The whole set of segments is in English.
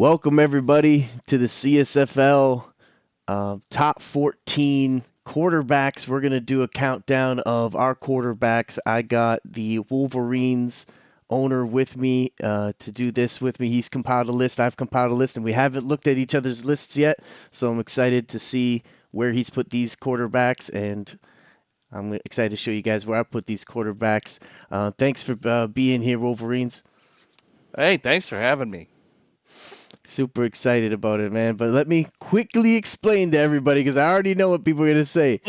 Welcome everybody to the CSFL top 14 quarterbacks. We're going to do a countdown of our quarterbacks. I got the Wolverines owner with me to do this with me. He's compiled a list, I've compiled a list, and we haven't looked at each other's lists yet. So I'm excited to see where he's put these quarterbacks, and I'm excited to show you guys where I put these quarterbacks. Thanks for being here, Wolverines. Hey, thanks for having me. Super excited about it, man. But let me quickly explain to everybody because I already know what people are going to say.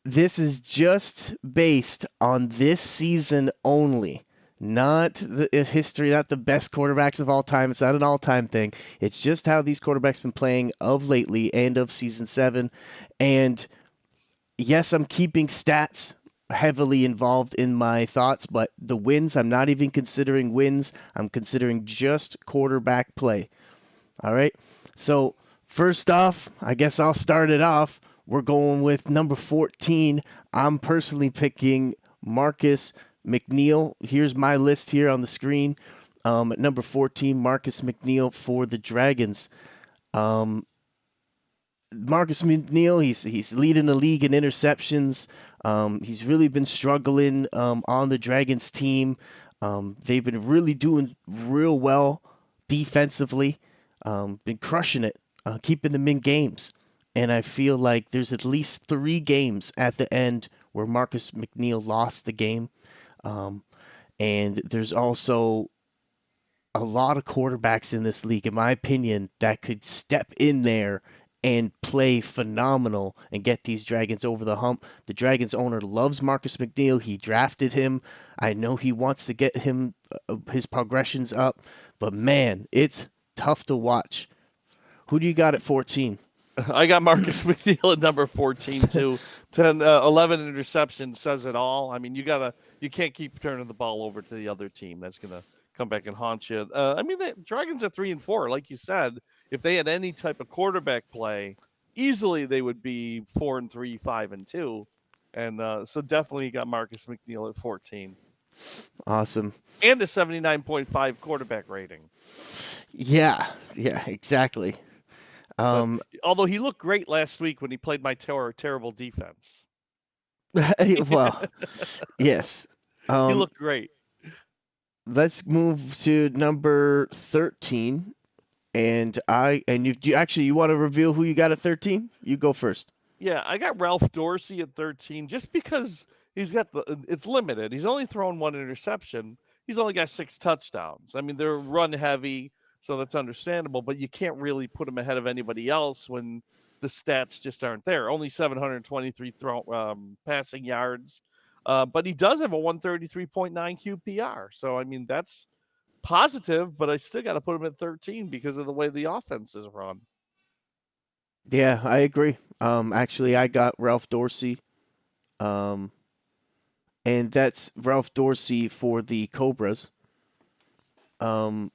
This is just based on this season only, not the history, not the best quarterbacks of all time. It's not an all time thing. It's just how these quarterbacks been playing of lately and of season 7. And yes, I'm keeping stats heavily involved in my thoughts, but the wins, I'm not even considering wins. I'm considering just quarterback play. All right. So, first off, I guess I'll start it off. We're going with number 14. I'm personally picking Marcus McNeil. Here's my list here on the screen. At number 14, Marcus McNeil for the Dragons. Um, Marcus McNeil, he's leading the league in interceptions. He's really been struggling on the Dragons team. They've been really doing real well defensively. Been crushing it, keeping them in games. And I feel like there's at least 3 games at the end where Marcus McNeil lost the game. Um, and there's also a lot of quarterbacks in this league, in my opinion, that could step in there and play phenomenal and get these Dragons over the hump. The Dragons owner loves Marcus McNeil. He drafted him. I know he wants to get him his progressions up, but man, it's tough to watch. Who do you got at 14? I got Marcus McNeil at number 14 too. 11 interceptions says it all. I mean, you can't keep turning the ball over to the other team. That's gonna come back and haunt you. I mean, the Dragons are 3-4, like you said. If they had any type of quarterback play, easily they would be 4-3, 5-2, and so definitely got Marcus McNeil at 14 Awesome. and a 79.5 quarterback rating. Yeah, yeah, exactly. But Um, although he looked great last week when he played my terrible defense, well, yes. he Um, looked great. let's move to number 13. And you actually you want to reveal who you got at 13? You go first. Yeah, I got Ralph Dorsey at 13 just because it's limited. He's only thrown one interception. He's only got 6 touchdowns. I mean, they're run heavy, so that's understandable, but you can't really put him ahead of anybody else when the stats just aren't there. Only 723 passing yards. But he does have a 133.9 QPR. So I mean, that's positive, but I still got to put him at 13 because of the way the offense is run. Yeah, I agree. Actually, I got Ralph Dorsey. Um, and that's Ralph Dorsey for the Cobras. Um,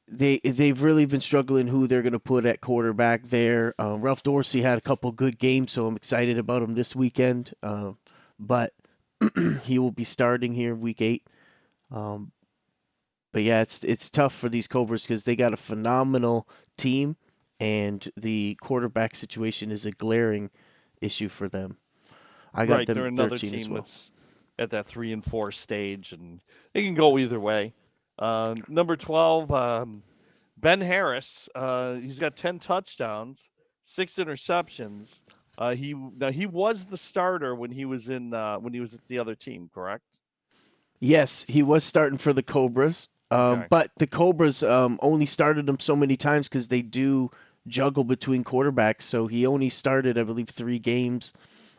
they've really been struggling who they're going to put at quarterback there. Ralph Dorsey had a couple good games, so I'm excited about him this weekend. But he will be starting here week 8. Um, but yeah, it's tough for these Cobras because they got a phenomenal team, and the quarterback situation is a glaring issue for them. I got Right, them they're at another 13 as team well. that's at that 3-4 stage, and they can go either way. Number 12, Ben Harris. He's got 10 touchdowns, 6 interceptions. He was the starter when he was at the other team, correct? Yes, he was starting for the Cobras, Okay. but the Cobras only started him so many times because they do juggle between quarterbacks. So he only started, I believe, 3 games.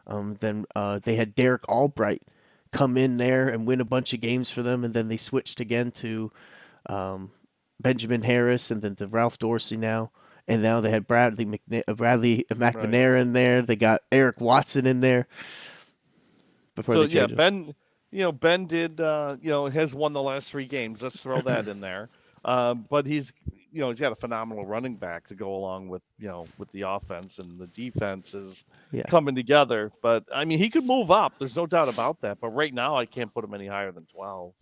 Then they had Derek Albright come in there and win a bunch of games for them, and then they switched again to um, Benjamin Harris, and then to Ralph Dorsey now. And now they had Bradley Right. McNair in there. They got Eric Watson in there before So they yeah, changed him. Ben did has won the last 3 games. Let's throw that in there. But he's got a phenomenal running back to go along with the offense, and the defense is Yeah. coming together. But I mean, he could move up. There's no doubt about that. But right now, I can't put him any higher than 12.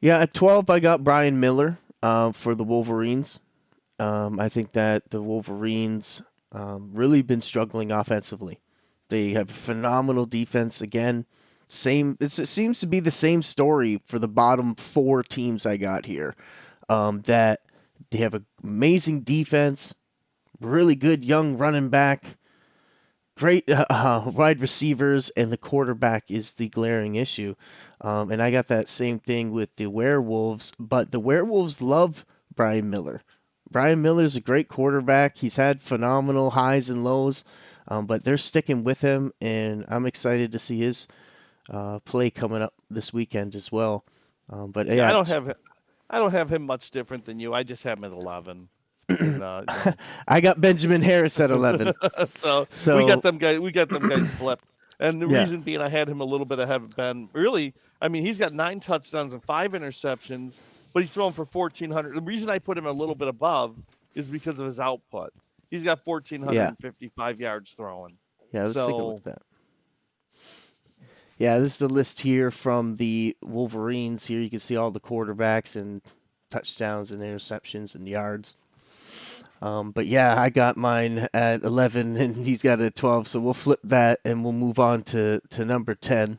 Yeah, at 12, I got Brian Miller. for the Wolverines. I think that the Wolverines really been struggling offensively. They have phenomenal defense again. It seems to be the same story for the bottom four teams I got here. That they have an amazing defense, really good young running back, great wide receivers, and the quarterback is the glaring issue. And I got that same thing with the Werewolves, but the Werewolves love Brian Miller. Brian Miller's a great quarterback. He's had phenomenal highs and lows, but they're sticking with him, and I'm excited to see his play coming up this weekend as well. But Yeah, yeah, I don't have him much different than you. I just have him at 11, and I got Benjamin Harris at 11. so So we got them guys flipped. And the yeah, reason being, I had him a little bit ahead of Ben. Really, I mean, he's got 9 touchdowns and 5 interceptions, but he's throwing for 1,400. The reason I put him a little bit above is because of his output. He's got yeah, 1,455 yards throwing. yeah. Let's take a look So at that. Yeah, this is the list here from the Wolverines. Here you can see all the quarterbacks and touchdowns and interceptions and yards. But yeah, I got mine at 11 and he's got it at 12. So we'll flip that and we'll move on to number 10.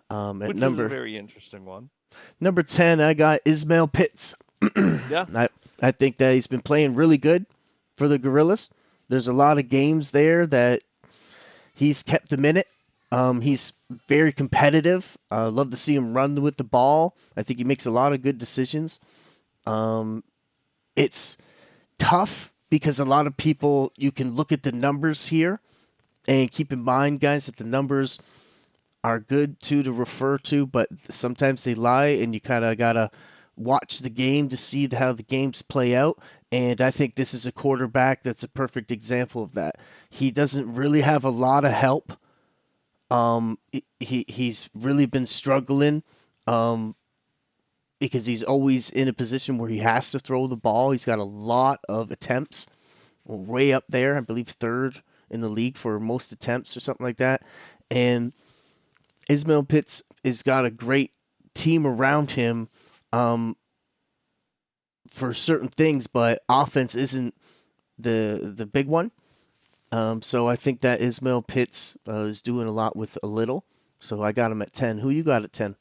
At which is a very interesting one. number 10, I got Ismail Pitts. Yeah, I think that he's been playing really good for the Gorillas. There's a lot of games there that he's kept them in it. He's very competitive. Love to see him run with the ball. I think he makes a lot of good decisions. Um, it's tough because a lot of people, you can look at the numbers here and keep in mind, guys, that the numbers are good too to refer to, but sometimes they lie and you kind of got to watch the game to see how the games play out. And I think this is a quarterback that's a perfect example of that. He doesn't really have a lot of help. He's really been struggling um, because he's always in a position where he has to throw the ball. He's got a lot of attempts, way up there, I believe third in the league for most attempts or something like that. And Ismail Pitts has got a great team around him for certain things, but offense isn't the big one. So I think that Ismail Pitts is doing a lot with a little. So I got him at 10. Who you got at 10?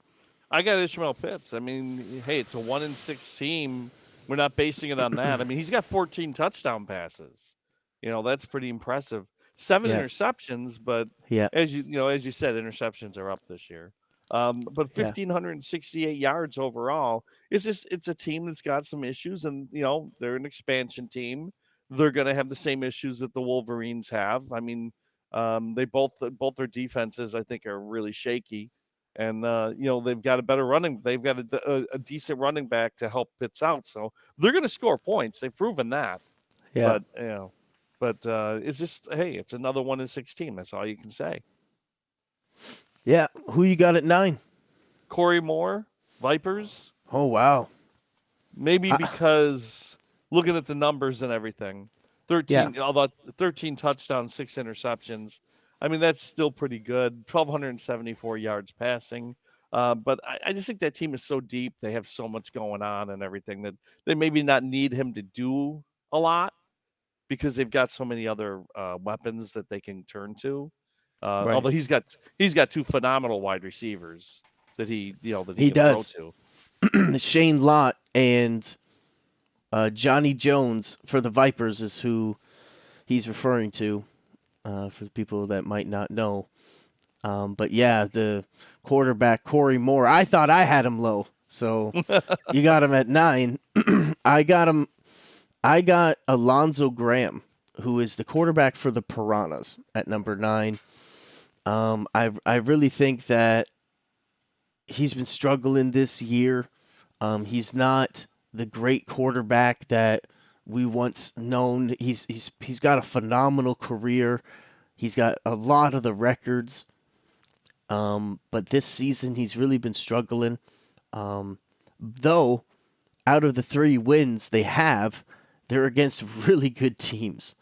I got Ishmael Pitts. I mean, hey, it's a 1-6 team. We're not basing it on that. I mean, he's got 14 touchdown passes. That's pretty impressive. Seven Yeah, interceptions, but yeah, as you said, interceptions are up this year. But yeah, 1,568 yards overall. It's a team that's got some issues, and they're an expansion team. They're going to have the same issues that the Wolverines have. I mean, they both their defenses I think are really shaky, and they've got a better running. They've got a decent running back to help Pitts out, so they're going to score points. They've proven that, yeah, but it's just, hey, it's another 1-16. That's all you can say. yeah. Who you got at 9? Corey Moore, Vipers, Oh wow. maybe I, because looking at the numbers and everything, yeah, 13 touchdowns, 6 interceptions. I mean, that's still pretty good. 1,274 yards passing. But I just think that team is so deep. They have so much going on and everything that they maybe not need him to do a lot because they've got so many other weapons that they can turn to. right. Although he's got 2 phenomenal wide receivers that he He can throw does. to. Shane Lott and Johnny Jones for the Vipers is who he's referring to. For the people that might not know. But yeah, the quarterback Corey Moore. I thought I had him low, so you got him at 9. I got him. I got Alonzo Graham, who is the quarterback for the Piranhas at number 9. I really think that he's been struggling this year. He's not the great quarterback that we once known. He's got a phenomenal career. He's got a lot of the records. But this season he's really been struggling. Though out of the 3 wins they have, they're against really good teams.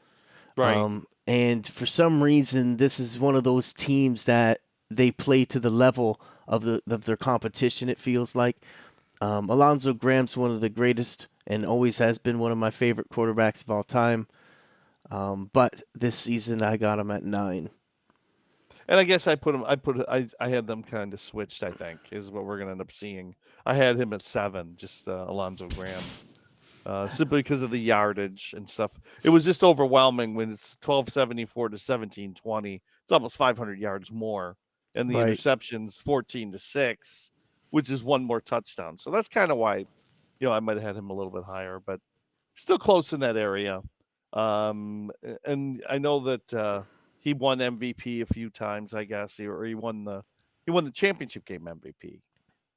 Right. And for some reason, this is one of those teams that they play to the level of their competition. It feels like Alonzo Graham's one of the greatest and always has been one of my favorite quarterbacks of all time. But this season I got him at 9. And I guess I had them kind of switched. I think is what we're gonna end up seeing. I had him at 7, just Alonzo Graham, simply because of the yardage and stuff. It was just overwhelming when it's 1274 to 1720. It's almost 500 yards more, and the Right, interceptions 14-6, which is one more touchdown. So that's kind of why, I might have had him a little bit higher, but still close in that area. And I know that he won MVP a few times, I guess, or he won the championship game MVP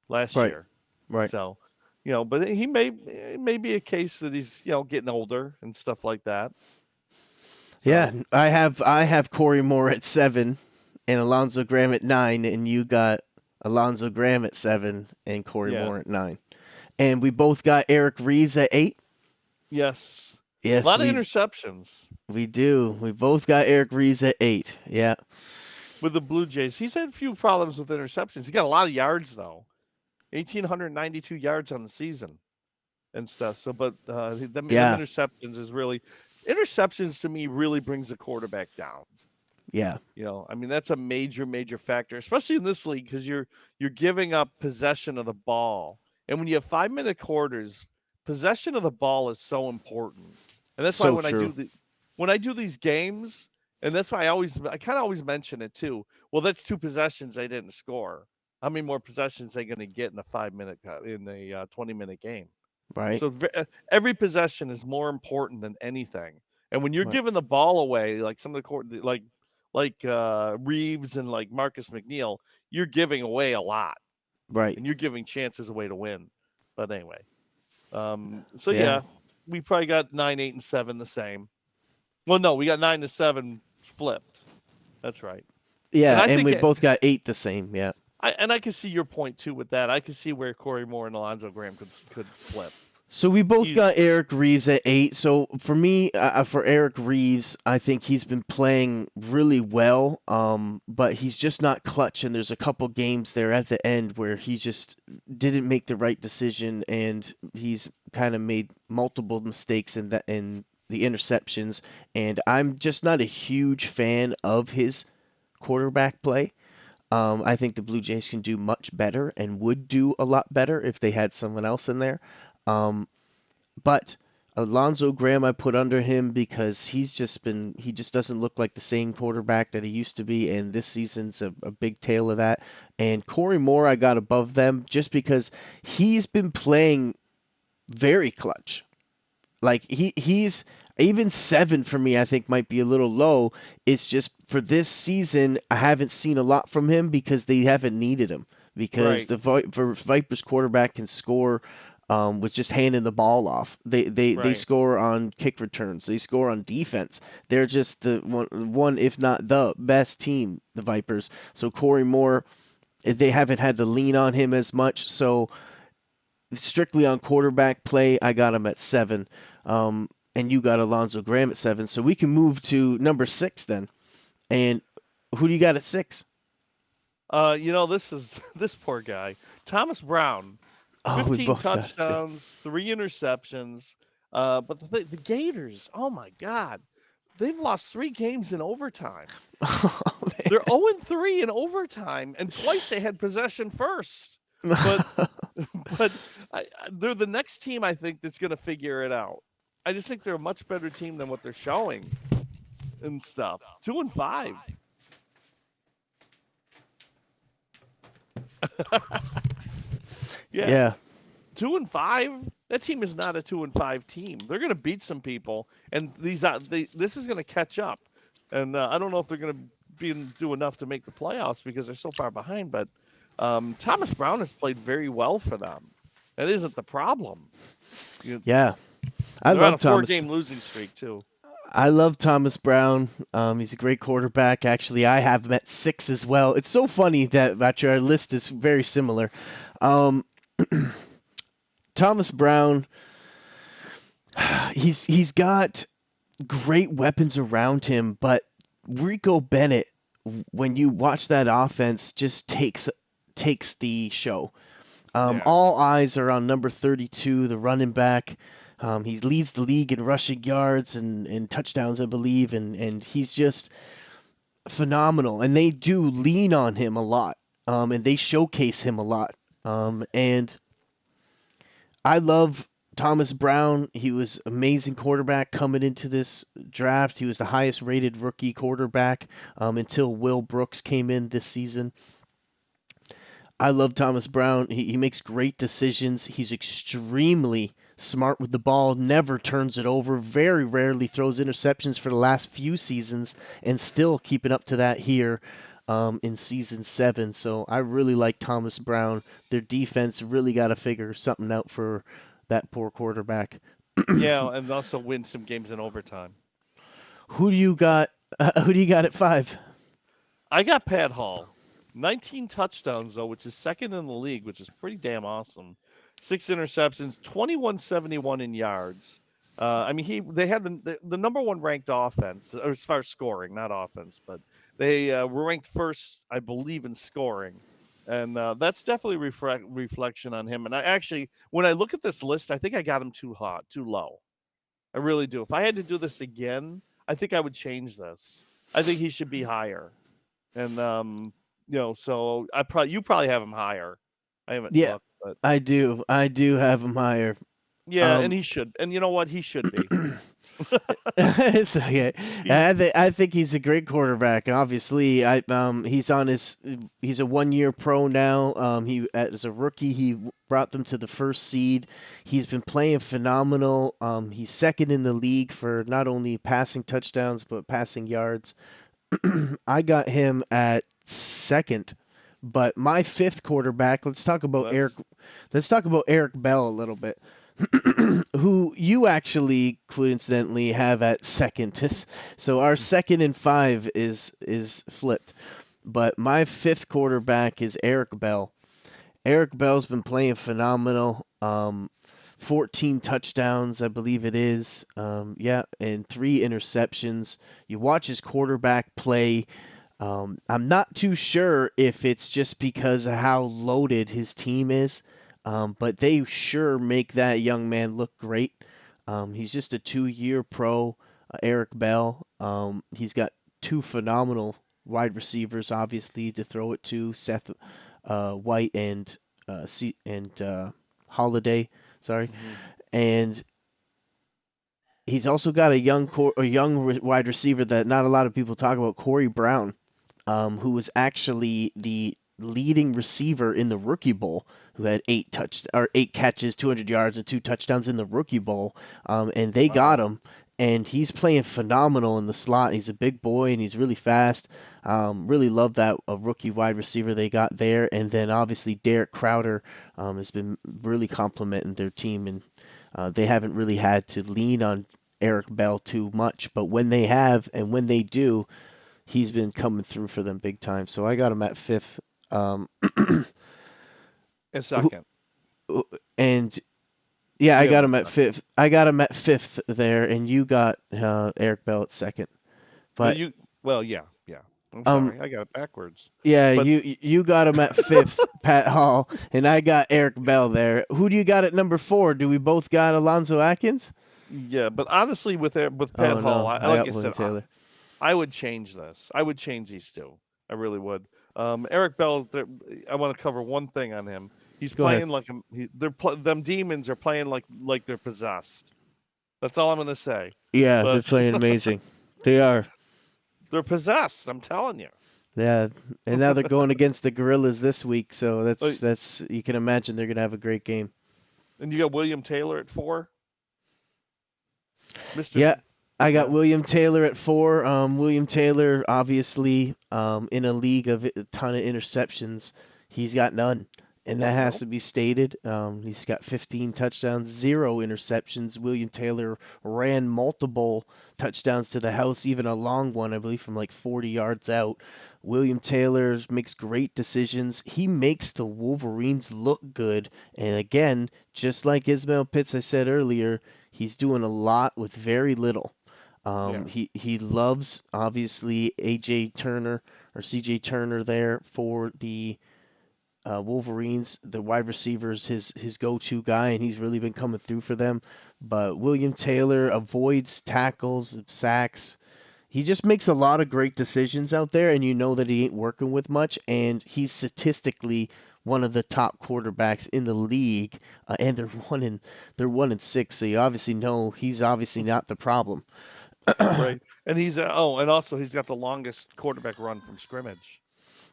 last right, year. right. So, but it may be a case that he's getting older and stuff like that. Yeah, So I have Corey Moore at 7 and Alonzo Graham at 9, and you got Alonzo Graham at 7 and Corey yeah, Moore at 9. And we both got Eric Reeves at 8. yes, a Yes, lot of we interceptions we do. We both got Eric Reeves at 8. Yeah. with the Blue Jays. He's had a few problems with interceptions. He got a lot of yards though, 1,892 yards on the season and stuff. So, but them Yeah. interceptions is really interceptions to me really brings the quarterback down. Yeah. I mean that's a major factor, especially in this league because you're giving up possession of the ball, and when you have 5-minute quarters, possession of the ball is so important, and that's why So when I true. do these games, and that's why I kind of always mention it too. Well, that's 2 possessions they didn't score. How many more possessions are they going to get in a 5-minute in the 20-minute game? Right. So every possession is more important than anything. And when you're Right. giving the ball away, like some of the court, like Reeves and like Marcus McNeil, you're giving away a lot, Right. and you're giving chances away to win. But anyway, so Yeah. yeah, we probably got 9, 8, and 7 the same. Well, no, we got 9 to 7 flipped. That's right. And Yeah, I and think we both got 8 the same. Yeah. I can see your point too with that. I can see where Corey Moore and Alonzo Graham could flip So we both got easily. Eric Reeves at 8. So for me, for Eric Reeves, I think he's been playing really well, but he's just not clutch. And there's a couple games there at the end where he just didn't make the right decision, and he's kind of made multiple mistakes in the interceptions. And I'm just not a huge fan of his quarterback play. I think the Blue Jays can do much better and would do a lot better if they had someone else in there. Um, but Alonzo Graham, I put under him because he just doesn't look like the same quarterback that he used to be, and this season's a big tale of that. And Corey Moore, I got above them just because he's been playing very clutch. Like he's even 7 for me, I think might be a little low. It's just for this season, I haven't seen a lot from him because they haven't needed him. Because Right, the Vipers quarterback can score with just handing the ball off. They right. score on kick returns. They score on defense. They're just the one if not the best team, the Vipers. So Corey Moore, they haven't had to lean on him as much. So strictly on quarterback play, I got him at 7. And you got Alonzo Graham at 7. So we can move to number 6 then. And who do you got at 6? This is this poor guy, Thomas Brown, Oh, we 15 both got it. Same. touchdowns, 3 interceptions. But the Gators, oh my God, they've lost 3 games in overtime. Oh, They're 0-3 in overtime, and twice they had possession first. But man. but they're the next team I think that's going to figure it out. I just think they're a much better team than what they're showing and stuff. 2-5. Yeah, Yeah. 2-5. That team is not a 2-5 team. They're going to beat some people, and this is going to catch up. And I don't know if they're going to do enough to make the playoffs because they're so far behind. But Thomas Brown has played very well for them. That isn't the problem. You, Yeah. I they're on a love Thomas. four-game losing streak too. I love Thomas Brown. He's a great quarterback. Actually, I have him at 6 as well. It's so funny that actually our list is very similar. Um, Thomas Brown, he's got great weapons around him, but Rico Bennett, when you watch that offense, just takes the show. Yeah. All eyes are on number 32, the running back. He leads the league in rushing yards and touchdowns, I believe, and he's just phenomenal. And they do lean on him a lot, and they showcase him a lot. And I love Thomas Brown. He was amazing quarterback coming into this draft. He was the highest rated rookie quarterback until Will Brooks came in this season. I love Thomas Brown. He makes great decisions. He's extremely smart with the ball, never turns it over, very rarely throws interceptions for the last few seasons, and still keeping up to that here in season 7. So I really like Thomas Brown. Their defense really got to figure something out for that poor quarterback. Yeah, and also win some games in overtime. Who do you got? Who do you got at 5? I got Pat Hall. 19 touchdowns though, which is second in the league, which is pretty damn awesome. 6 interceptions, 2171 in yards. I mean, they had the number one ranked offense as far as scoring, not offense, but they were ranked first, I believe, in scoring, and that's definitely reflection on him. And I actually, when I look at this list, I think I got him too hot, too low. I really do. If I had to do this again, I think I would change this. I think he should be higher. And so you probably have him higher. I haven't Yeah, looked, but I do. I do have him higher. yeah, and Um, he should. And you know what? He should be. It's okay. He I think he's a great quarterback. Obviously, he's a 1 year pro now. He as a rookie he brought them to the first seed. He's been playing phenomenal. He's second in the league for not only passing touchdowns but passing yards. I got him at second. But my fifth quarterback, let's Let's talk about Eric Bell a little bit, who you actually coincidentally have at second. So our second and 5 is flipped. But my fifth quarterback is Eric Bell. Eric Bell's been playing phenomenal. 14 touchdowns, I believe it is. Yeah, and 3 interceptions. You watch his quarterback play. I'm not too sure if it's just because of how loaded his team is, but they sure make that young man look great. He's just a 2 year pro, Eric Bell. He's got two phenomenal wide receivers, obviously, to throw it to Seth White and Holiday. Sorry, mhm. and he's also got a young wide receiver that not a lot of people talk about, Corey Brown, who was actually the leading receiver in the Rookie Bowl, who had 8 catches, 200 yards, and 2 touchdowns in the Rookie Bowl, and they got Wow. him. And he's playing phenomenal in the slot. He's a big boy and he's really fast. Really love that a rookie wide receiver they got there. And then obviously Derek Crowder has been really complimenting their team, and they haven't really had to lean on Eric Bell too much. But when they have, and when they do, he's been coming through for them big time. So I got him at fifth. Um, A second. and yeah, I Yeah, got but him at fifth. I got him at fifth there, and you got Eric Bell at second. no, But yeah. I'm um, sorry, I got it backwards. yeah, But you got him at fifth, Pat Hall, and I got Eric Bell there. Who do you got at number 4? Do we both got Alonzo Atkins? yeah, but honestly, with Pat Oh Hall, no, I I like got I William said, Taylor. I would change this. I would change these two. I really would. Eric Bell. I want to cover one thing on him. He's Go ahead. playing like them demons are playing like they're possessed. That's all I'm gonna say. Yeah, they're But playing amazing. They are. they're possessed. I'm telling you. Yeah, and now they're going against the Gorillas this week, so Like, that's you can imagine they're gonna have a great game. and you got William Taylor at 4, Mister. Yeah, I got Yeah. William Taylor at 4. William Taylor, obviously, in a league of a ton of interceptions, he's got none, and that has No. to be stated. He's got 15 touchdowns, 0 interceptions. William Taylor ran multiple touchdowns to the house, even a long one, I believe, from like 40 yards out. William Taylor makes great decisions. He makes the Wolverines look good, and again, just like Ismail Pitts, I said earlier, he's doing a lot with very little. Yeah. He loves obviously AJ Turner or CJ Turner there for the Wolverines, the wide receivers, his go-to guy, and he's really been coming through for them. But William Taylor avoids tackles, sacks. He just makes a lot of great decisions out there, and you know that he ain't working with much. And he's statistically one of the top quarterbacks in the league, and they're 1-6. So you obviously know he's obviously not the problem. Right. And and also he's got the longest quarterback run from scrimmage.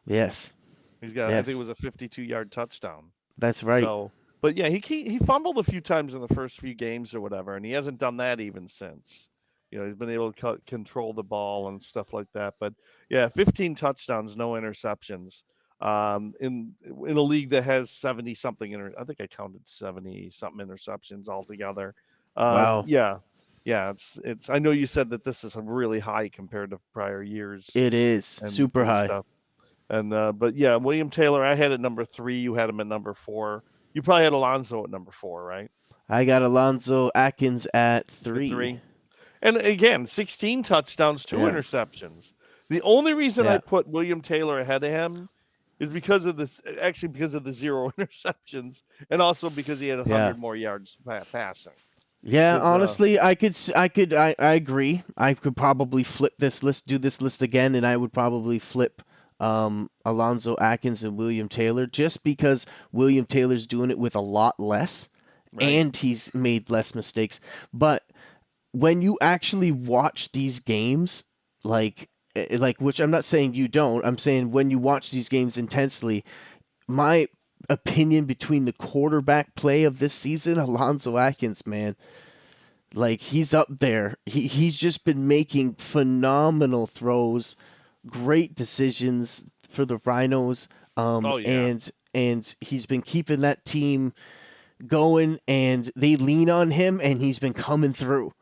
Yes, He's got, I think it yes, was a 52-yard touchdown. that's right. So, but yeah, he fumbled a few times in the first few games or whatever, and he hasn't done that even since. He's been able to control the ball and stuff like that. But yeah, 15 touchdowns, no interceptions. In a league that has 70 something, I think I counted 70 something interceptions altogether. Wow, Yeah, yeah, it's. I know you said that this is a really high compared to prior years it is and super high. stuff. And but yeah, William Taylor, I had at number 3. You had him at number 4. You probably had Alonzo at number 4, right? I got Alonzo Atkins at At 3. 3. And again, 16 touchdowns, 2 Yeah, interceptions. The only reason I yeah, put William Taylor ahead of him is because of this, actually because of the 0 interceptions, and also because he had yeah. 100 more yards passing. Yeah, Because honestly, I agree. I could probably flip this list, do this list again, and I would probably flip Alonzo Atkins and William Taylor just because William Taylor's doing it with a lot less right, and he's made less mistakes. But when you actually watch these games, like which I'm not saying you don't, I'm saying when you watch these games intensely, my opinion between the quarterback play of this season, Alonzo Atkins, man, like he's up there. He's just been making phenomenal throws, great decisions for the Rhinos. oh yeah, And he's been keeping that team going, and they lean on him, and he's been coming through.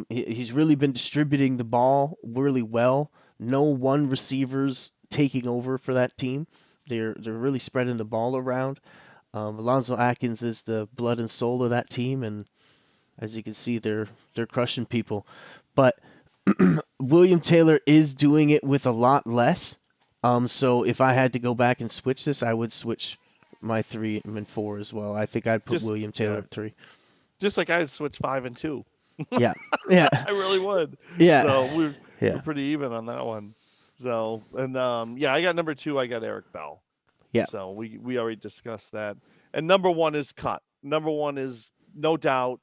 He's really been distributing the ball really well. No one receivers taking over for that team. They're really spreading the ball around. Alonzo Atkins is the blood and soul of that team, and as you can see, they're crushing people. But William Taylor is doing it with a lot less. So if I had to go back and switch this, I would switch my 3 and 4 as well. I think I'd put just William Taylor yeah, at 3. just like I would switch 5 and 2. Yeah, yeah, I really would. yeah, So we're yeah, pretty even on that one. So and yeah, I got number 2. I got Eric Bell. yeah. So we already discussed that. And number 1 is cut. Number 1 is no doubt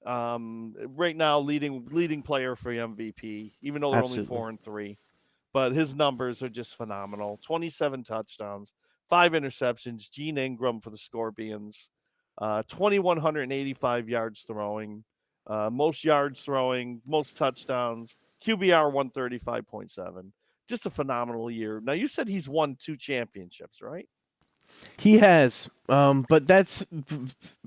right now leading player for MVP, even though they're only Absolutely. 4 and 3. But his numbers are just phenomenal. 27 touchdowns, 5 interceptions. Gene Ingram for the Scorpions, 2,185 yards throwing, most yards throwing, most touchdowns, QBR 135.7. Just a phenomenal year. Now you said he's won 2 championships, right? He has, but that's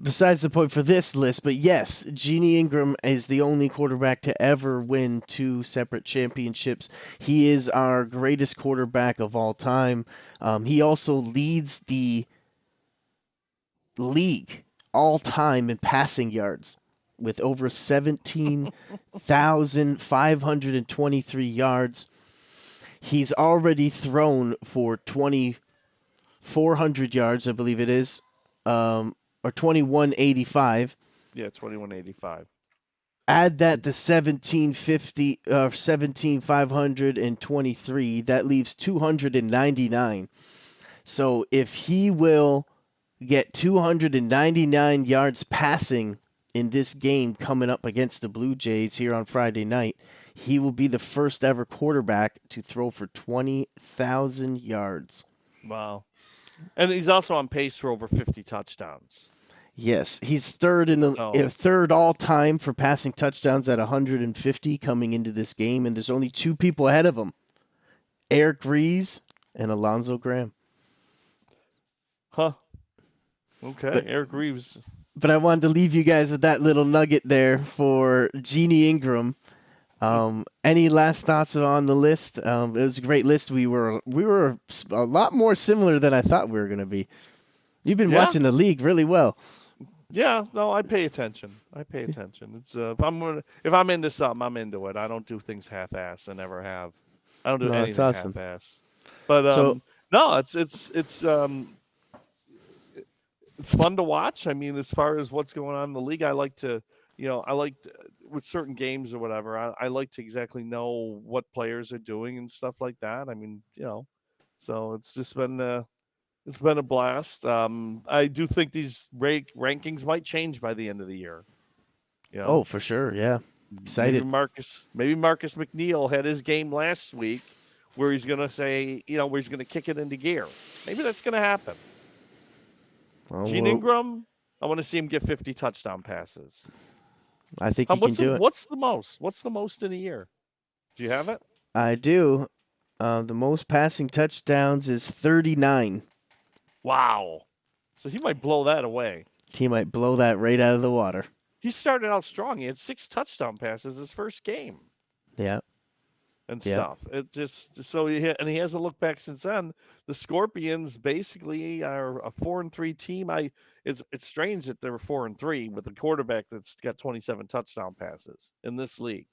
besides the point for this list. But yes, Genie Ingram is the only quarterback to ever win 2 separate championships. He is our greatest quarterback of all time. He also leads the league all time in passing yards with over 17,523 yards. He's already thrown for 2,400 yards, I believe it is, or 2,185. Yeah, 2185. Add that to 1750, 17,523. That leaves 299. So if he will get 299 yards passing in this game coming up against the Blue Jays here on Friday night, he will be the first ever quarterback to throw for 20,000 yards. Wow. And he's also on pace for over 50 touchdowns. Yes, he's third in the So, third all time for passing touchdowns at 150 coming into this game, and there's only 2 people ahead of him: Eric Rees and Alonzo Graham. huh. Okay, But Eric Reeves. but I wanted to leave you guys with that little nugget there for Jeannie Ingram. Any last thoughts on the list? It was a great list. We were a lot more similar than I thought we were going to be. You've been Yeah. watching the league really well. Yeah, no, I pay attention. I pay attention. It's if I'm into something, I'm into it. I don't do things half-ass. I never have. I don't do No, that's anything awesome. half-ass. But So no, it's it's fun to watch. I mean, as far as what's going on in the league, I like to, I like to, with certain games or whatever. I like to exactly know what players are doing and stuff like that. I mean, so it's been a blast. I do think these rankings might change by the end of the year. You Oh, know, for sure. Yeah. maybe Excited. Marcus McNeil had his game last week where he's gonna say, where he's gonna kick it into gear. Maybe that's gonna happen. Well, Gene Ingram, I want to see him get 50 touchdown passes. I think he can do it. What's the most? What's the most in a year? Do you have it? I do. The most passing touchdowns is 39. Wow. So he might blow that away. He might blow that right out of the water. He started out strong. He had 6 touchdown passes his first game Yeah. and Yeah. stuff. It just so he hasn't looked back since then. The Scorpions basically are a 4-3 team. It's strange that they were 4-3 with a quarterback that's got 27 touchdown passes in this league.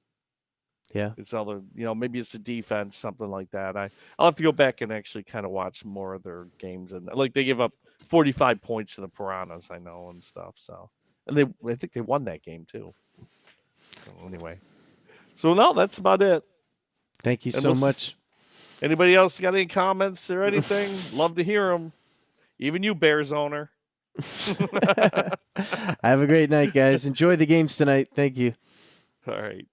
Yeah. It's other, maybe it's a defense, something like that. I'll have to go back and actually kind of watch more of their games, and like they give up 45 points to the Piranhas, I know, and stuff. So, and I think they won that game too. So anyway, so no, that's about it. Thank you And so much. anybody else got any comments or anything? Love to hear them. Even you, Bears owner. Have a great night, guys. Enjoy the games tonight. Thank you. All right.